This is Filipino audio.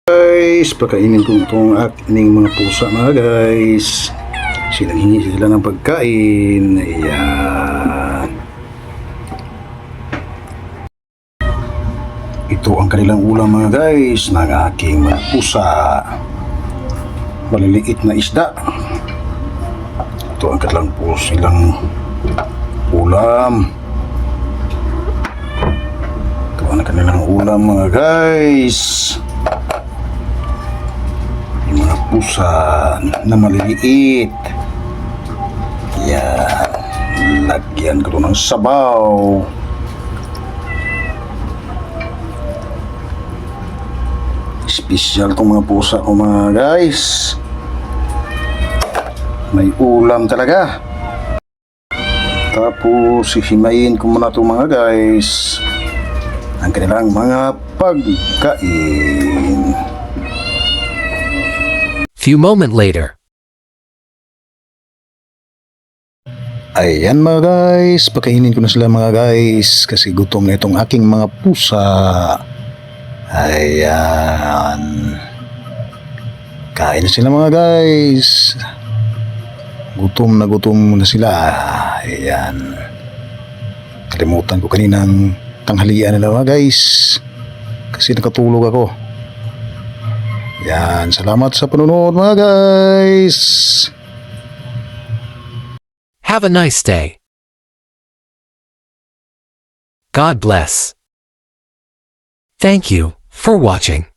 Guys, pakainin ko itong aking mga pusa mga guys. Silang hingi sila ng pagkain. Ayan. Ito ang kanilang ulam mga guys ng aking mga pusa. Maliliit na isda. Ito ang kanilang silang ulam. Ito ang kanilang ulam mga guys. Mga pusa na maliliit. Yan. Lagyan ko ito ng sabaw. Special itong mga pusa ko mga guys. May ulam talaga. Tapos hihimayin ko muna itong mga guys ang kanilang mga pagkain. Few moments later. Ayan mga guys, pakainin ko na sila mga guys kasi gutom na itong aking mga pusa. Ayan. Kain na sila mga guys. Gutom na sila. Ayan. Kalimutan ko kaninang tanghalian nila mga guys kasi nakatulog ako. Yan, salamat sa panonood mga guys. Have a nice day. God bless. Thank you for watching.